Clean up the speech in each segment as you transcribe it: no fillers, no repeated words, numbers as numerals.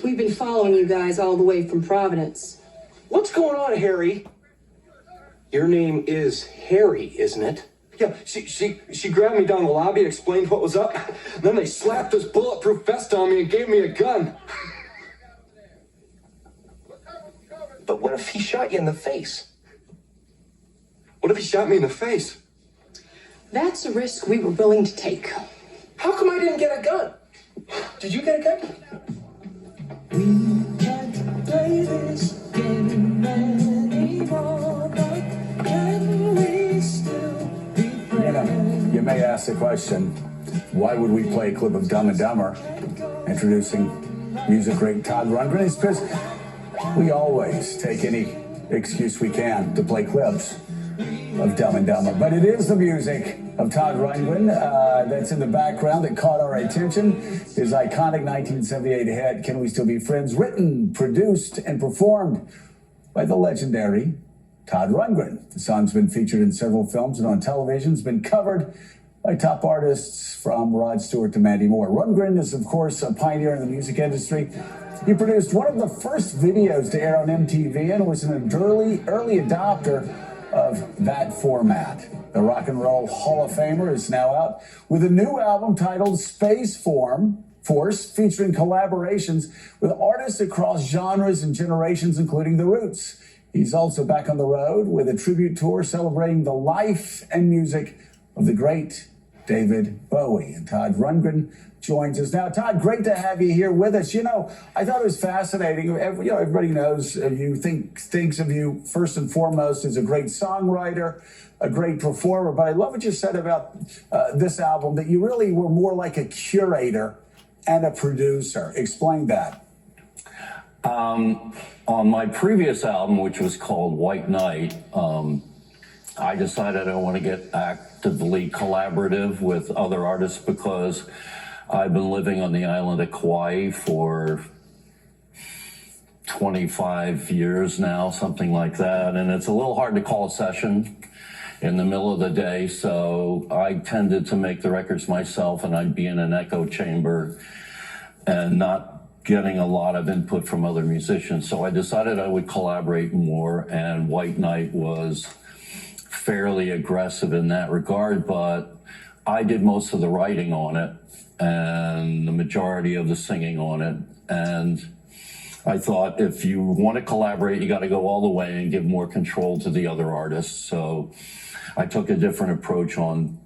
We've been following you guys all the way from Providence. What's going on, Harry? Your name is Harry, isn't it? Yeah, she grabbed me down the lobby and explained what was up. Then they slapped this bulletproof vest on me and gave me a gun. But what if he shot you in the face? What if he shot me in the face? That's a risk we were willing to take. How come I didn't get a gun? Did you get a gun? We can't play this game anymore, but can we still be friends? You may ask the question, why would we play a clip of Dumb and Dumber introducing music great Todd Rundgren? It's because we always take any excuse we can to play clips of Dumb and Dumber. But it is the music of Todd Rundgren that's in the background that caught our attention. His iconic 1978 hit, Can We Still Be Friends, written, produced, and performed by the legendary Todd Rundgren. The song's been featured in several films and on television. It's been covered by top artists from Rod Stewart to Mandy Moore. Rundgren is, of course, a pioneer in the music industry. He produced one of the first videos to air on MTV and was an early adopter of that format. The Rock and Roll Hall of Famer is now out with a new album titled Space Force, featuring collaborations with artists across genres and generations, including The Roots. He's also back on the road with a tribute tour celebrating the life and music of the great David Bowie. And Todd Rundgren joins us now. Todd, great to have you here with us. You know, I thought it was fascinating. Everybody knows you thinks of you first and foremost as a great songwriter, a great performer. But I love what you said about this album, that you really were more like a curator and a producer. Explain that. On my previous album, which was called White Knight, I decided I want to get actively collaborative with other artists because I've been living on the island of Kauai for 25 years now, something like that. And it's a little hard to call a session in the middle of the day. So I tended to make the records myself, and I'd be in an echo chamber and not getting a lot of input from other musicians. So I decided I would collaborate more, and White Knight was fairly aggressive in that regard, but I did most of the writing on it and the majority of the singing on it. And I thought, if you want to collaborate, you got to go all the way and give more control to the other artists. So I took a different approach on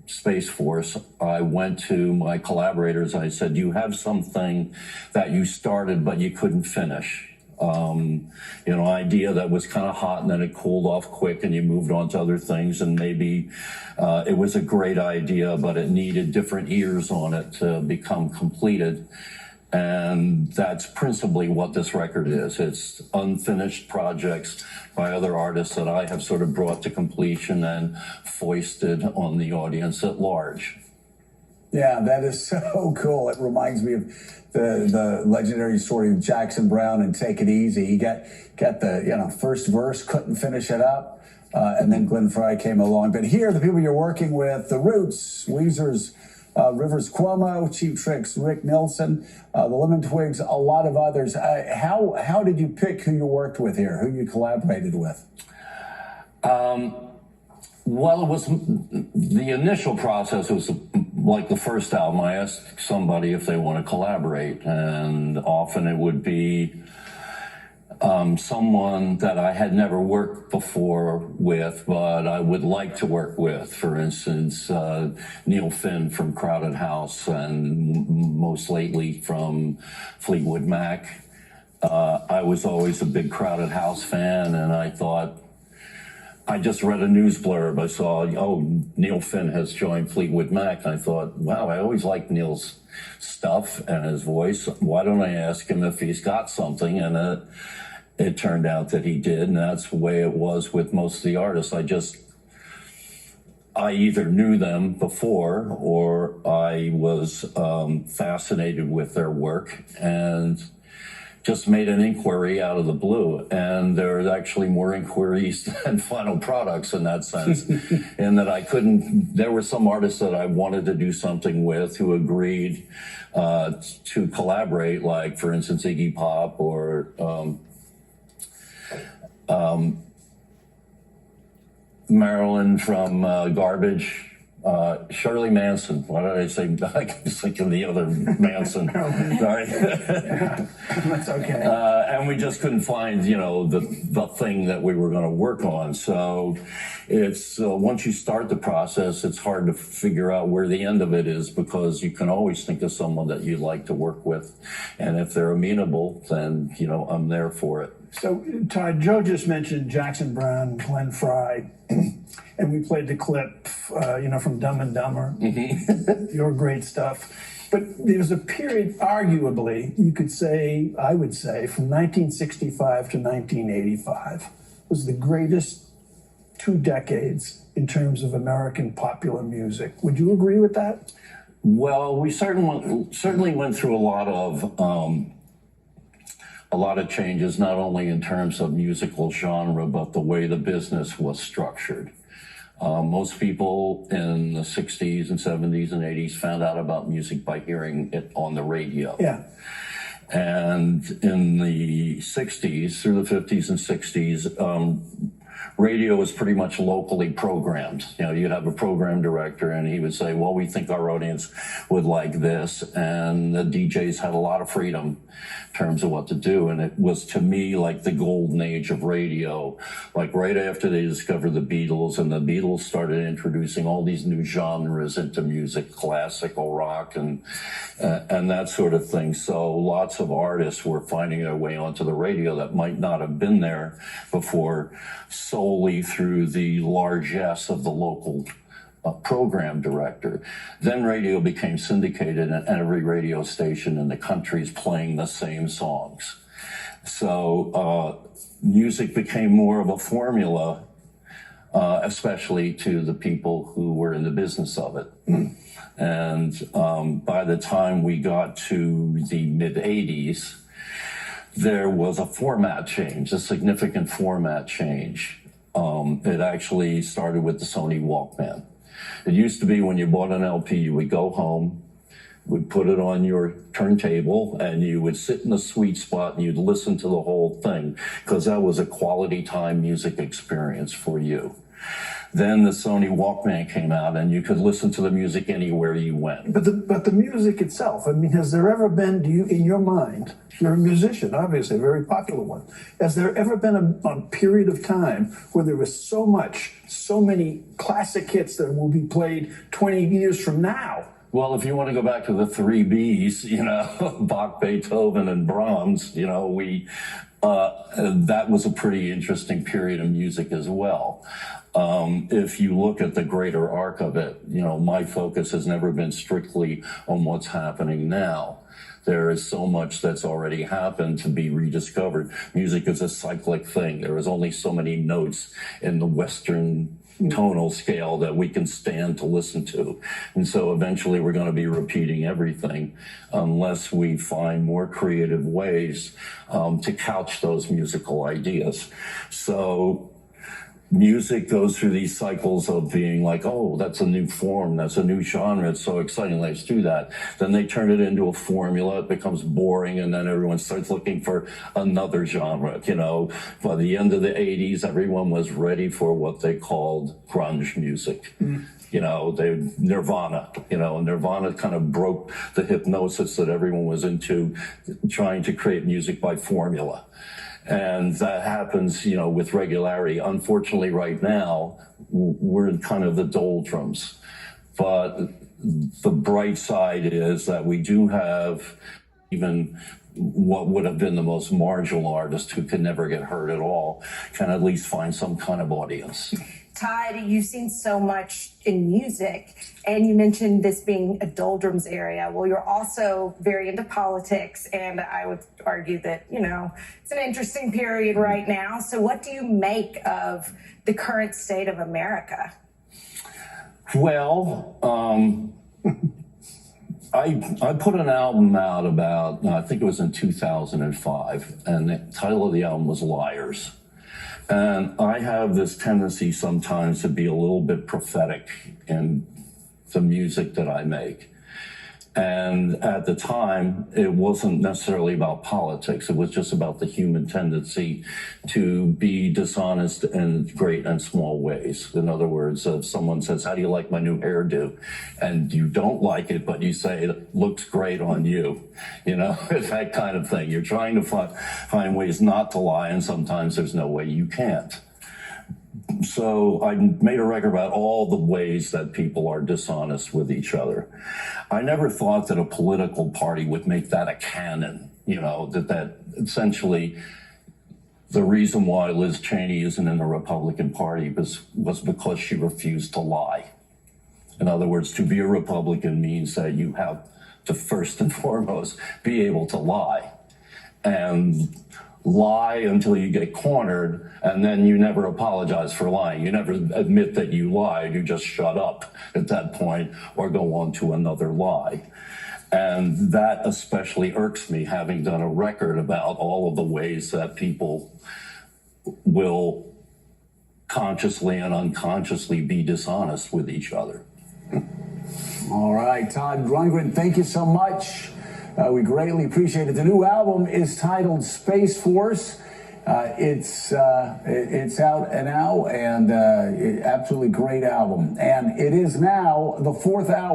Space Force. I went to my collaborators. I said, you have something that you started, but you couldn't finish. Idea that was kind of hot and then it cooled off quick and you moved on to other things, and maybe it was a great idea, but it needed different ears on it to become completed. And that's principally what this record is. It's unfinished projects by other artists that I have sort of brought to completion and foisted on the audience at large. Yeah, that is so cool. It reminds me of the legendary story of Jackson Browne and Take It Easy. He got the first verse, couldn't finish it up, and then Glenn Frey came along. But here, the people you're working with, The Roots, Weezer's Rivers Cuomo, Cheap Trick's Rick Nielsen, the Lemon Twigs, a lot of others. How did you pick who you worked with here, who you collaborated with? Well, it was the initial process was like the first album. I asked somebody if they want to collaborate, and often it would be someone that I had never worked before with, but I would like to work with. For instance, Neil Finn from Crowded House, and most lately from Fleetwood Mac. I was always a big Crowded House fan, and I thought, I just read a news blurb. I saw, Neil Finn has joined Fleetwood Mac. And I thought, wow, I always liked Neil's stuff and his voice. Why don't I ask him if he's got something? And it turned out that he did. And that's the way it was with most of the artists. I either knew them before or I was fascinated with their work and just made an inquiry out of the blue, and there are actually more inquiries than final products in that sense. In that there were some artists that I wanted to do something with who agreed to collaborate, like for instance Iggy Pop or Marilyn from Garbage. Shirley Manson. Why did I say? I was thinking the other Manson. Sorry. That's okay. And we just couldn't find, the thing that we were going to work on. So it's once you start the process, it's hard to figure out where the end of it is, because you can always think of someone that you'd like to work with, and if they're amenable, then I'm there for it. So, Todd, Joe just mentioned Jackson Browne, Glenn Frey, and we played the clip, from Dumb and Dumber. Mm-hmm. Your great stuff. But there's a period, arguably, I would say, from 1965 to 1985 was the greatest 2 decades in terms of American popular music. Would you agree with that? Well, we certainly went through a lot of changes, not only in terms of musical genre, but the way the business was structured. Most people in the 60s and 70s and 80s found out about music by hearing it on the radio. Yeah. And in the 60s, through the 50s and 60s, radio was pretty much locally programmed. You'd have a program director and he would say, well, we think our audience would like this. And the DJs had a lot of freedom in terms of what to do. And it was, to me, like the golden age of radio. Like right after they discovered the Beatles, and the Beatles started introducing all these new genres into music, classical rock and that sort of thing. So lots of artists were finding their way onto the radio that might not have been there before, solely through the largesse of the local program director. Then radio became syndicated, and every radio station in the country is playing the same songs. So music became more of a formula, especially to the people who were in the business of it. And by the time we got to the mid-'80s, there was a format change, a significant format change. It actually started with the Sony Walkman. It used to be when you bought an LP, you would go home, would put it on your turntable, and you would sit in the sweet spot and you'd listen to the whole thing, because that was a quality time music experience for you. Then the Sony Walkman came out, and you could listen to the music anywhere you went. But the music itself, has there ever been, in your mind, you're a musician, obviously, a very popular one. Has there ever been a period of time where there was so many classic hits that will be played 20 years from now? Well, if you want to go back to the 3 Bs, Bach, Beethoven, and Brahms, that was a pretty interesting period of music as well. If you look at the greater arc of it, my focus has never been strictly on what's happening now. There is so much that's already happened to be rediscovered. Music is a cyclic thing. There is only so many notes in the Western tonal scale that we can stand to listen to. And so eventually we're going to be repeating everything unless we find more creative ways to couch those musical ideas. So music goes through these cycles of being like, oh, that's a new form, that's a new genre, it's so exciting, let's do that. Then they turn it into a formula, it becomes boring, and then everyone starts looking for another genre. By the end of the 80s, everyone was ready for what they called grunge music. Nirvana, Nirvana kind of broke the hypnosis that everyone was into, trying to create music by formula. And that happens, with regularity. Unfortunately, right now, we're in kind of the doldrums. But the bright side is that we do have even what would have been the most marginal artist who could never get heard at all, can at least find some kind of audience. Todd, you've seen so much in music, and you mentioned this being a doldrums area. Well, you're also very into politics, and I would argue that, it's an interesting period right now. So what do you make of the current state of America? Well, I put an album out about, I think it was in 2005, and the title of the album was Liars. And I have this tendency sometimes to be a little bit prophetic in the music that I make. And at the time, it wasn't necessarily about politics. It was just about the human tendency to be dishonest in great and small ways. In other words, if someone says, how do you like my new hairdo? And you don't like it, but you say, it looks great on you. You know, it's that kind of thing. You're trying to find ways not to lie, and sometimes there's no way you can't. So I made a record about all the ways that people are dishonest with each other. I never thought that a political party would make that a canon, you know, that essentially the reason why Liz Cheney isn't in the Republican Party was because she refused to lie. In other words, to be a Republican means that you have to first and foremost be able to lie. And lie until you get cornered, and then you never apologize for lying. You never admit that you lied. You just shut up at that point or go on to another lie. And that especially irks me, having done a record about all of the ways that people will consciously and unconsciously be dishonest with each other. All right, Todd Rundgren, thank you so much. We greatly appreciate it. The new album is titled Space Force. It's out now, and absolutely great album. And it is now the fourth album.